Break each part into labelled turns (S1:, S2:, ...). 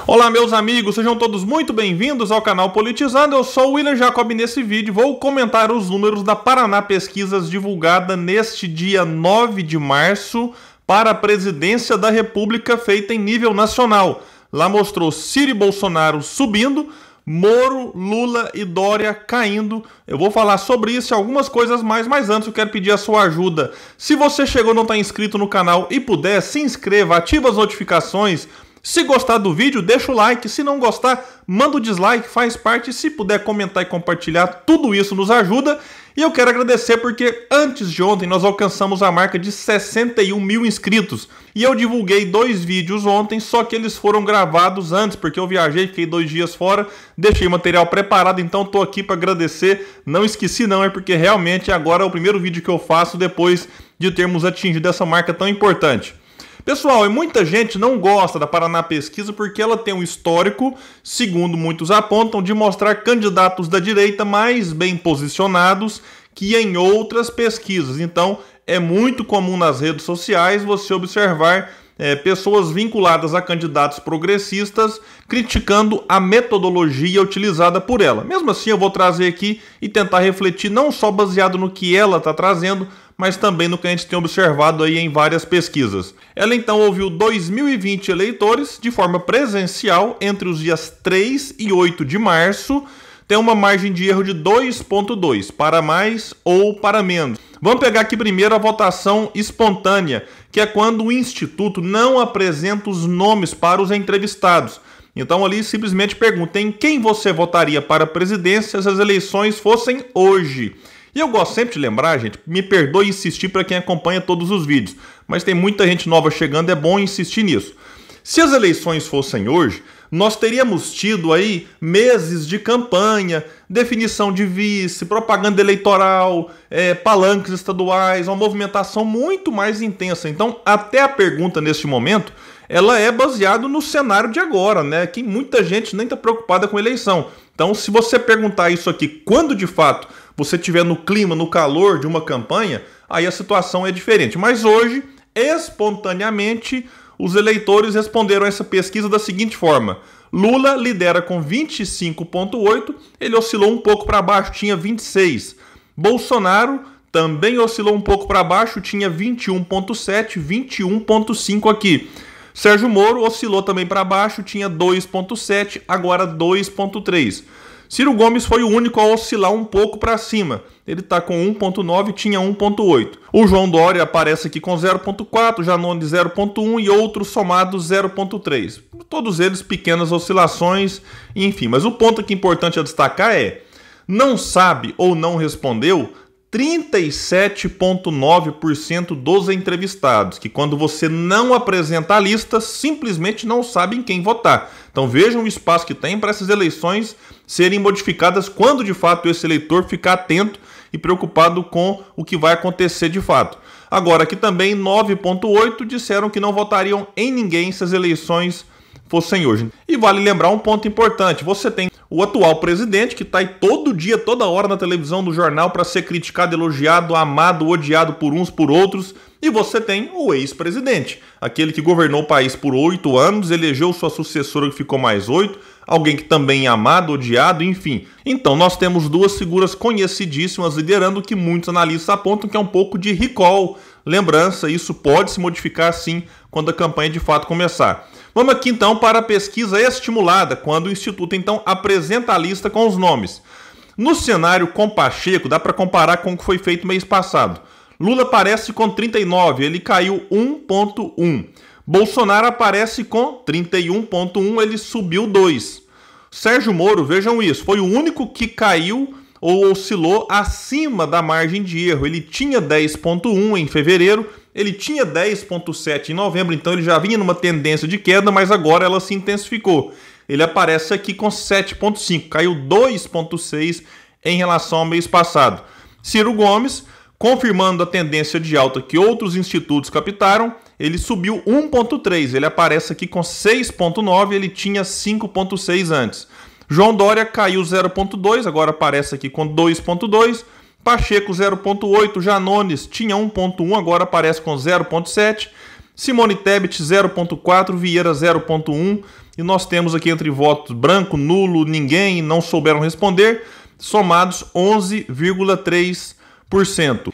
S1: Olá meus amigos, sejam todos muito bem-vindos ao canal Politizando. Eu sou o William Jacob e nesse vídeo vou comentar os números da Paraná Pesquisas divulgada neste dia 9 de março para a presidência da República feita em nível nacional. Lá mostrou Ciro e Bolsonaro subindo, Moro, Lula e Dória caindo. Eu vou falar sobre isso e algumas coisas mais, mas antes eu quero pedir a sua ajuda. Se você chegou e não está inscrito no canal e puder, se inscreva, ativa as notificações. Se gostar do vídeo, deixa o like. Se não gostar, manda o dislike, faz parte. Se puder comentar e compartilhar, tudo isso nos ajuda. E eu quero agradecer porque antes de ontem nós alcançamos a marca de 61 mil inscritos. E eu divulguei 2 vídeos ontem, só que eles foram gravados antes, porque eu viajei, fiquei 2 dias fora, deixei o material preparado, então estou aqui para agradecer. Não esqueci não, é porque realmente agora é o primeiro vídeo que eu faço depois de termos atingido essa marca tão importante. Pessoal, muita gente não gosta da Paraná Pesquisa porque ela tem um histórico, segundo muitos apontam, de mostrar candidatos da direita mais bem posicionados que em outras pesquisas. Então, é muito comum nas redes sociais você observar pessoas vinculadas a candidatos progressistas criticando a metodologia utilizada por ela. Mesmo assim, eu vou trazer aqui e tentar refletir não só baseado no que ela está trazendo, mas também no que a gente tem observado aí em várias pesquisas. Ela então ouviu 2.020 eleitores de forma presencial entre os dias 3 e 8 de março, tem uma margem de erro de 2,2, para mais ou para menos. Vamos pegar aqui primeiro a votação espontânea, que é quando o Instituto não apresenta os nomes para os entrevistados. Então ali simplesmente pergunta em quem você votaria para a presidência se as eleições fossem hoje. E eu gosto sempre de lembrar, gente, me perdoe insistir para quem acompanha todos os vídeos, mas tem muita gente nova chegando, é bom insistir nisso. Se as eleições fossem hoje, nós teríamos tido aí meses de campanha, definição de vice, propaganda eleitoral, palanques estaduais, uma movimentação muito mais intensa. Então, até a pergunta neste momento, ela é baseada no cenário de agora, né? Que muita gente nem está preocupada com eleição. Então, se você perguntar isso aqui quando de fato você estiver no clima, no calor de uma campanha, aí a situação é diferente. Mas hoje, espontaneamente, os eleitores responderam a essa pesquisa da seguinte forma: Lula lidera com 25,8, ele oscilou um pouco para baixo, tinha 26. Bolsonaro também oscilou um pouco para baixo, tinha 21,7, 21,5 aqui. Sérgio Moro oscilou também para baixo, tinha 2,7, agora 2,3. Ciro Gomes foi o único a oscilar um pouco para cima. Ele está com 1,9, tinha 1,8. O João Dória aparece aqui com 0,4, Janones 0,1 e outros somados 0,3. Todos eles pequenas oscilações, enfim. Mas o ponto aqui importante a destacar é: não sabe ou não respondeu 37,9% dos entrevistados, que quando você não apresenta a lista, simplesmente não sabem quem votar. Então vejam o espaço que tem para essas eleições serem modificadas quando de fato esse eleitor ficar atento e preocupado com o que vai acontecer de fato. Agora, aqui também 9,8% disseram que não votariam em ninguém se as eleições fossem hoje. E vale lembrar um ponto importante: você tem o atual presidente, que está aí todo dia, toda hora na televisão, no jornal, para ser criticado, elogiado, amado, odiado por uns, por outros. E você tem o ex-presidente, aquele que governou o país por 8 anos, elegeu sua sucessora que ficou mais 8, alguém que também é amado, odiado, enfim. Então nós temos 2 figuras conhecidíssimas liderando, que muitos analistas apontam que é um pouco de recall, lembrança. Isso pode se modificar sim quando a campanha de fato começar. Vamos aqui então para a pesquisa estimulada, quando o Instituto então apresenta a lista com os nomes. No cenário com Pacheco, dá para comparar com o que foi feito mês passado. Lula aparece com 39, ele caiu 1,1. Bolsonaro aparece com 31,1, ele subiu 2. Sérgio Moro, vejam isso, foi o único que caiu ou oscilou acima da margem de erro. Ele tinha 10,1 em fevereiro, ele tinha 10,7 em novembro, então ele já vinha numa tendência de queda, mas agora ela se intensificou. Ele aparece aqui com 7,5, caiu 2,6 em relação ao mês passado. Ciro Gomes, confirmando a tendência de alta que outros institutos captaram, ele subiu 1,3, ele aparece aqui com 6,9, ele tinha 5,6 antes. João Dória caiu 0,2, agora aparece aqui com 2,2. Pacheco 0,8, Janones tinha 1,1, agora aparece com 0,7. Simone Tebet 0,4, Vieira 0,1, e nós temos aqui entre votos branco, nulo, ninguém, não souberam responder, somados 11,3%.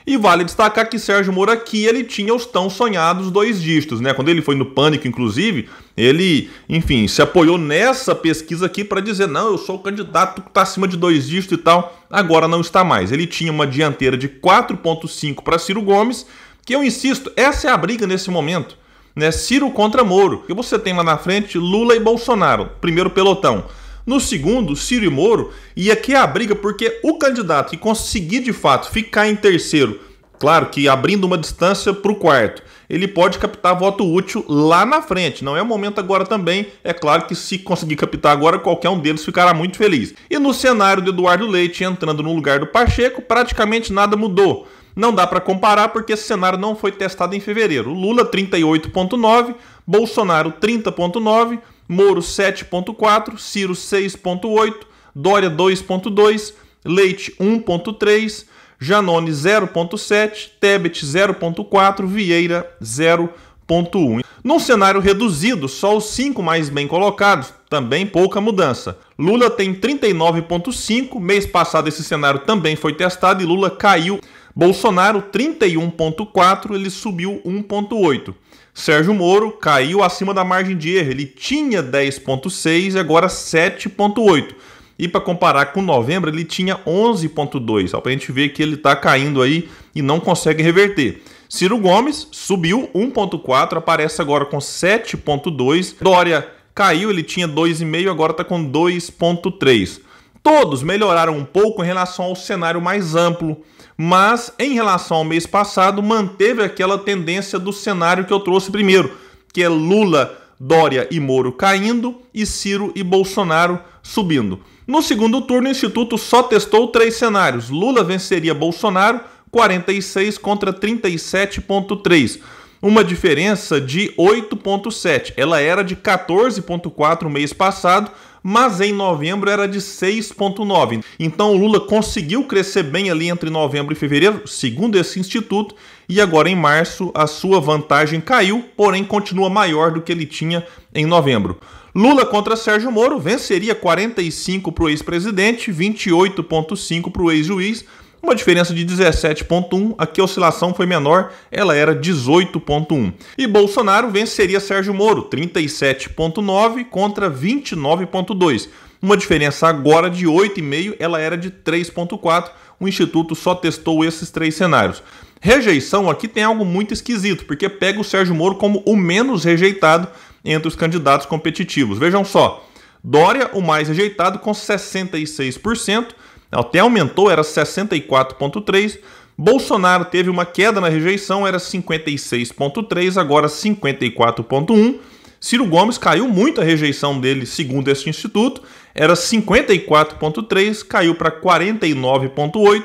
S1: E vale destacar que Sérgio Moro aqui, ele tinha os tão sonhados 2 dígitos, né? Quando ele foi no Pânico, inclusive, ele, enfim, se apoiou nessa pesquisa aqui para dizer, não, eu sou o candidato que está acima de 2 dígitos e tal. Agora não está mais. Ele tinha uma dianteira de 4,5 para Ciro Gomes, que eu insisto, essa é a briga nesse momento, né? Ciro contra Moro. E você tem lá na frente Lula e Bolsonaro, primeiro pelotão. No segundo, Ciro e Moro, e aqui é a briga porque o candidato que conseguir de fato ficar em terceiro, claro que abrindo uma distância para o quarto, ele pode captar voto útil lá na frente. Não é o momento agora também, é claro que se conseguir captar agora, qualquer um deles ficará muito feliz. E no cenário de Eduardo Leite entrando no lugar do Pacheco, praticamente nada mudou. Não dá para comparar porque esse cenário não foi testado em fevereiro. Lula 38,9, Bolsonaro 30,9, Moro 7,4, Ciro 6,8, Dória 2,2, Leite 1,3, Janones 0,7, Tebet 0,4, Vieira 0,1. Num cenário reduzido, só os 5 mais bem colocados, também pouca mudança. Lula tem 39,5, mês passado esse cenário também foi testado e Lula caiu. Bolsonaro 31,4, ele subiu 1,8. Sérgio Moro caiu acima da margem de erro, ele tinha 10,6 e agora 7,8. E para comparar com novembro, ele tinha 11,2. Só para a gente ver que ele está caindo aí e não consegue reverter. Ciro Gomes subiu 1,4, aparece agora com 7,2. Dória caiu, ele tinha 2,5, agora está com 2,3. Todos melhoraram um pouco em relação ao cenário mais amplo, mas em relação ao mês passado manteve aquela tendência do cenário que eu trouxe primeiro, que é Lula, Dória e Moro caindo e Ciro e Bolsonaro subindo. No segundo turno, o Instituto só testou 3 cenários. Lula venceria Bolsonaro, 46 contra 37,3. Uma diferença de 8,7. Ela era de 14,4 no mês passado, mas em novembro era de 6,9. Então o Lula conseguiu crescer bem ali entre novembro e fevereiro, segundo esse instituto, e agora em março a sua vantagem caiu, porém continua maior do que ele tinha em novembro. Lula contra Sérgio Moro venceria 45 para o ex-presidente, 28,5 para o ex-juiz, uma diferença de 17,1, aqui a oscilação foi menor, ela era 18,1. E Bolsonaro venceria Sérgio Moro, 37,9 contra 29,2. Uma diferença agora de 8,5, ela era de 3,4. O Instituto só testou esses 3 cenários. Rejeição aqui tem algo muito esquisito, porque pega o Sérgio Moro como o menos rejeitado entre os candidatos competitivos. Vejam só, Dória, o mais rejeitado, com 66%, até aumentou, era 64,3%. Bolsonaro teve uma queda na rejeição, era 56,3%, agora 54,1%. Ciro Gomes caiu muito a rejeição dele, segundo este instituto, era 54,3%, caiu para 49,8%.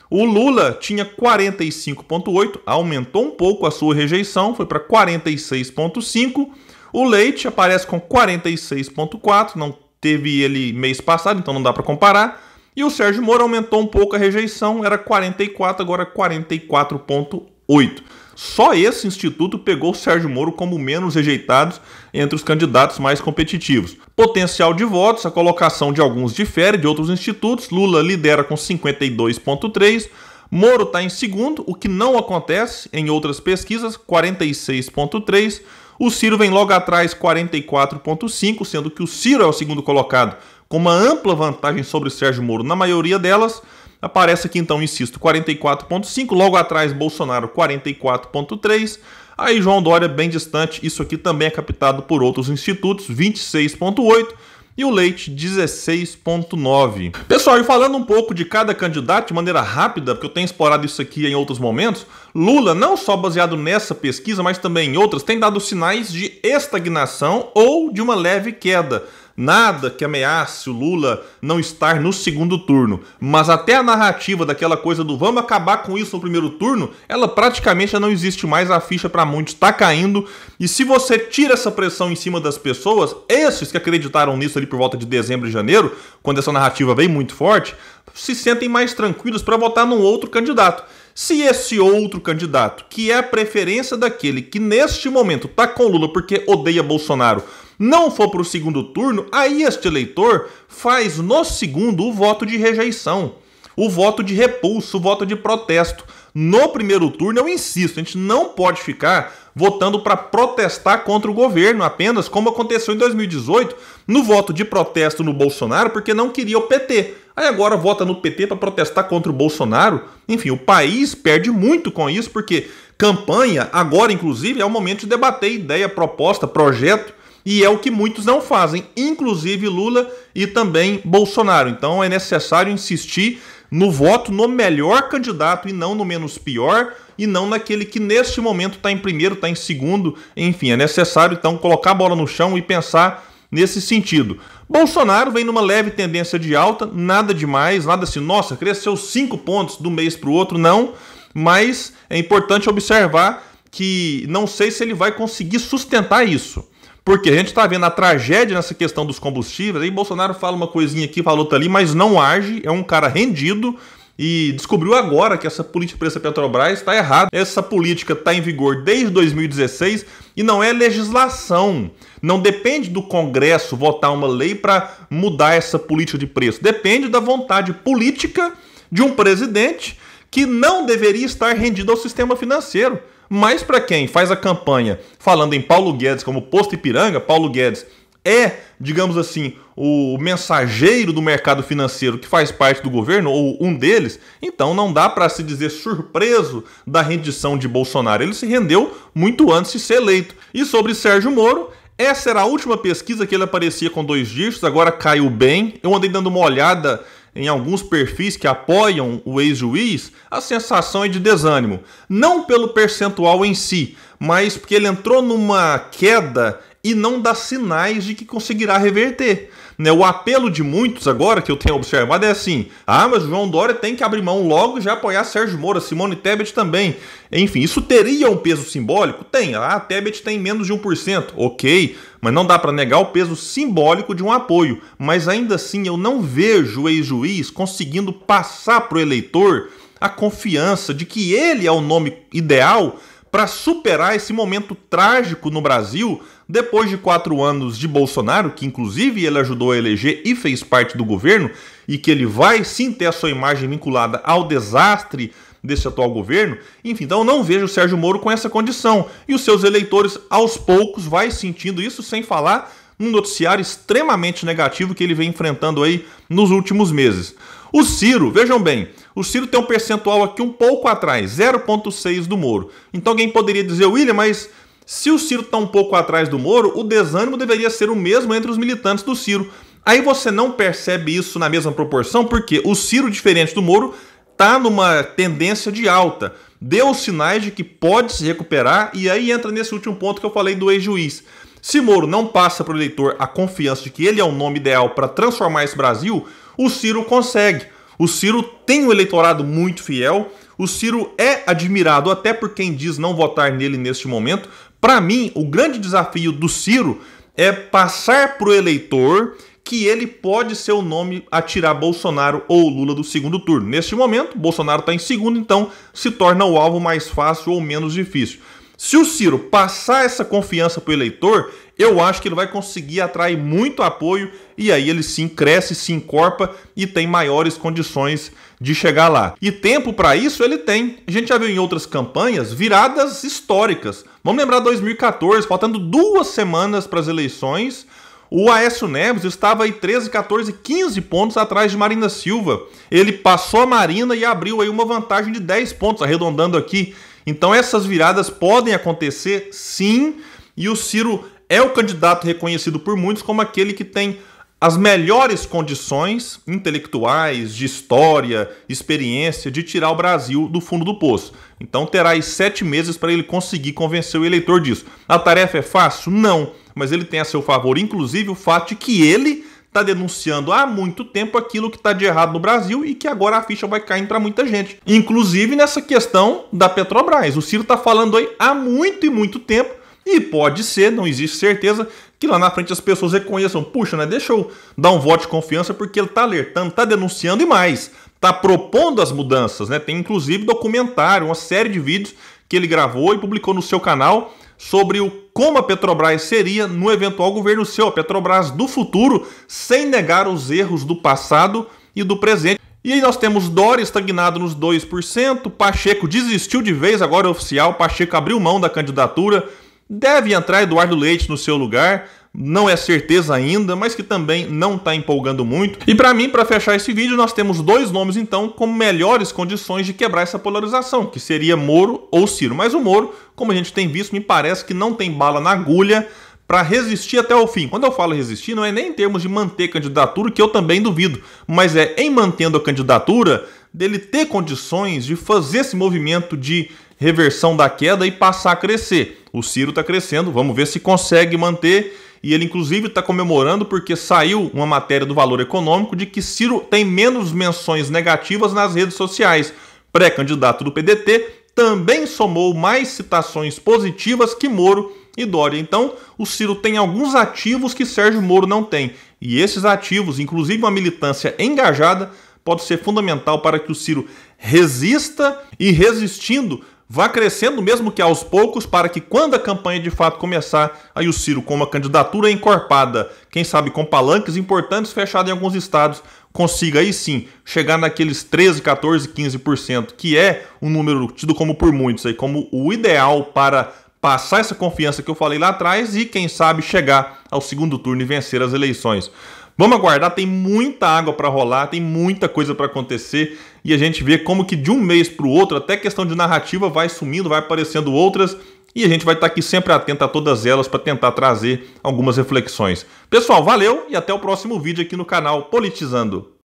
S1: O Lula tinha 45,8%, aumentou um pouco a sua rejeição, foi para 46,5%. O Leite aparece com 46,4%, não teve ele mês passado, então não dá para comparar. E o Sérgio Moro aumentou um pouco a rejeição, era 44, agora 44,8. Só esse instituto pegou o Sérgio Moro como menos rejeitado entre os candidatos mais competitivos. Potencial de votos, a colocação de alguns difere de outros institutos. Lula lidera com 52,3, Moro está em segundo, o que não acontece em outras pesquisas, 46,3. O Ciro vem logo atrás, 44,5, sendo que o Ciro é o segundo colocado, com uma ampla vantagem sobre Sérgio Moro na maioria delas. Aparece aqui então, insisto, 44,5, logo atrás Bolsonaro 44,3, aí João Dória bem distante, isso aqui também é captado por outros institutos, 26,8, e o Leite 16,9. Pessoal, e falando um pouco de cada candidato de maneira rápida, porque eu tenho explorado isso aqui em outros momentos, Lula, não só baseado nessa pesquisa, mas também em outras, tem dado sinais de estagnação ou de uma leve queda. Nada que ameace o Lula não estar no segundo turno, mas até a narrativa daquela coisa do vamos acabar com isso no primeiro turno, ela praticamente já não existe mais, a ficha para muitos está caindo, e se você tira essa pressão em cima das pessoas, esses que acreditaram nisso ali por volta de dezembro e janeiro, quando essa narrativa vem muito forte, se sentem mais tranquilos para votar num outro candidato. Se esse outro candidato, que é a preferência daquele que neste momento está com Lula porque odeia Bolsonaro, não for para o segundo turno, aí este eleitor faz no segundo o voto de rejeição, o voto de repulso, o voto de protesto. No primeiro turno, eu insisto, a gente não pode ficar votando para protestar contra o governo apenas, como aconteceu em 2018, no voto de protesto no Bolsonaro, porque não queria o PT. Aí agora vota no PT para protestar contra o Bolsonaro. Enfim, o país perde muito com isso, porque campanha, agora inclusive, é o momento de debater ideia, proposta, projeto, e é o que muitos não fazem, inclusive Lula e também Bolsonaro. Então é necessário insistir no voto no melhor candidato e não no menos pior, e não naquele que neste momento está em primeiro, está em segundo. Enfim, é necessário então colocar a bola no chão e pensar nesse sentido. Bolsonaro vem numa leve tendência de alta, nada demais, nada assim, nossa, cresceu 5 pontos do mês para o outro, não, mas é importante observar que não sei se ele vai conseguir sustentar isso. Porque a gente está vendo a tragédia nessa questão dos combustíveis, aí Bolsonaro fala uma coisinha aqui, fala outra ali, mas não age, é um cara rendido e descobriu agora que essa política de preço da Petrobras está errada. Essa política está em vigor desde 2016 e não é legislação. Não depende do Congresso votar uma lei para mudar essa política de preço. Depende da vontade política de um presidente que não deveria estar rendido ao sistema financeiro. Mas para quem faz a campanha falando em Paulo Guedes como posto Ipiranga, Paulo Guedes é, digamos assim, o mensageiro do mercado financeiro que faz parte do governo, ou um deles, então não dá para se dizer surpreso da rendição de Bolsonaro. Ele se rendeu muito antes de ser eleito. E sobre Sérgio Moro, essa era a última pesquisa que ele aparecia com 2 dígitos, agora caiu bem. Eu andei dando uma olhada em alguns perfis que apoiam o ex-juiz, a sensação é de desânimo. Não pelo percentual em si, mas porque ele entrou numa queda e não dá sinais de que conseguirá reverter. O apelo de muitos agora, que eu tenho observado, é assim: mas o João Dória tem que abrir mão logo e já apoiar Sérgio Moro, Simone Tebet também. Enfim, isso teria um peso simbólico? Tem. A Tebet tem menos de 1%, ok, mas não dá para negar o peso simbólico de um apoio. Mas ainda assim, eu não vejo o ex-juiz conseguindo passar para o eleitor a confiança de que ele é o nome ideal para superar esse momento trágico no Brasil, depois de 4 anos de Bolsonaro, que inclusive ele ajudou a eleger e fez parte do governo, e que ele vai sim ter a sua imagem vinculada ao desastre desse atual governo. Enfim, então eu não vejo o Sérgio Moro com essa condição. E os seus eleitores, aos poucos, vai sentindo isso, sem falar num noticiário extremamente negativo que ele vem enfrentando aí nos últimos meses. O Ciro, vejam bem, o Ciro tem um percentual aqui um pouco atrás, 0,6 do Moro. Então alguém poderia dizer, William, mas se o Ciro está um pouco atrás do Moro, o desânimo deveria ser o mesmo entre os militantes do Ciro. Aí você não percebe isso na mesma proporção, porque o Ciro, diferente do Moro, está numa tendência de alta. Deu sinais de que pode se recuperar, e aí entra nesse último ponto que eu falei do ex-juiz. Se Moro não passa para o eleitor a confiança de que ele é o nome ideal para transformar esse Brasil, o Ciro consegue. O Ciro tem um eleitorado muito fiel, o Ciro é admirado até por quem diz não votar nele neste momento. Para mim, o grande desafio do Ciro é passar para o eleitor que ele pode ser o nome a tirar Bolsonaro ou Lula do segundo turno. Neste momento, Bolsonaro está em segundo, então se torna o alvo mais fácil ou menos difícil. Se o Ciro passar essa confiança para o eleitor, eu acho que ele vai conseguir atrair muito apoio e aí ele sim cresce, se encorpa e tem maiores condições de chegar lá. E tempo para isso ele tem. A gente já viu em outras campanhas viradas históricas. Vamos lembrar 2014, faltando 2 semanas para as eleições, o Aécio Neves estava aí 13, 14, 15 pontos atrás de Marina Silva. Ele passou a Marina e abriu aí uma vantagem de 10 pontos, arredondando aqui. Então essas viradas podem acontecer sim, e o Ciro é o candidato reconhecido por muitos como aquele que tem as melhores condições intelectuais, de história, experiência, de tirar o Brasil do fundo do poço. Então terá aí 7 meses para ele conseguir convencer o eleitor disso. A tarefa é fácil? Não, mas ele tem a seu favor, inclusive, o fato de que ele está denunciando há muito tempo aquilo que está de errado no Brasil e que agora a ficha vai caindo para muita gente. Inclusive nessa questão da Petrobras. O Ciro está falando aí há muito e muito tempo e pode ser, não existe certeza, que lá na frente as pessoas reconheçam, puxa, né, deixa eu dar um voto de confiança porque ele está alertando, está denunciando e mais, está propondo as mudanças, né? Tem inclusive documentário, uma série de vídeos que ele gravou e publicou no seu canal sobre como a Petrobras seria no eventual governo seu, a Petrobras do futuro, sem negar os erros do passado e do presente. E aí nós temos Dória estagnado nos 2%, Pacheco desistiu de vez, agora é oficial, Pacheco abriu mão da candidatura, deve entrar Eduardo Leite no seu lugar, não é certeza ainda, mas que também não está empolgando muito. E para mim, para fechar esse vídeo, nós temos dois nomes então com melhores condições de quebrar essa polarização, que seria Moro ou Ciro. Mas o Moro, como a gente tem visto, me parece que não tem bala na agulha para resistir até o fim. Quando eu falo resistir, não é nem em termos de manter candidatura, que eu também duvido, mas é em mantendo a candidatura, dele ter condições de fazer esse movimento de reversão da queda e passar a crescer. O Ciro está crescendo, vamos ver se consegue manter. E ele, inclusive, está comemorando porque saiu uma matéria do Valor Econômico de que Ciro tem menos menções negativas nas redes sociais. Pré-candidato do PDT também somou mais citações positivas que Moro e Dória. Então, o Ciro tem alguns ativos que Sérgio Moro não tem. E esses ativos, inclusive uma militância engajada, pode ser fundamental para que o Ciro resista e, resistindo, vá crescendo, mesmo que aos poucos, para que quando a campanha de fato começar, aí o Ciro, com uma candidatura encorpada, quem sabe com palanques importantes fechados em alguns estados, consiga aí sim chegar naqueles 13, 14, 15%, que é um número tido como por muitos aí, como o ideal para passar essa confiança que eu falei lá atrás e quem sabe chegar ao segundo turno e vencer as eleições. Vamos aguardar, tem muita água para rolar, tem muita coisa para acontecer e a gente vê como que de um mês para o outro, até questão de narrativa vai sumindo, vai aparecendo outras e a gente vai estar aqui sempre atento a todas elas para tentar trazer algumas reflexões. Pessoal, valeu e até o próximo vídeo aqui no canal Politizando.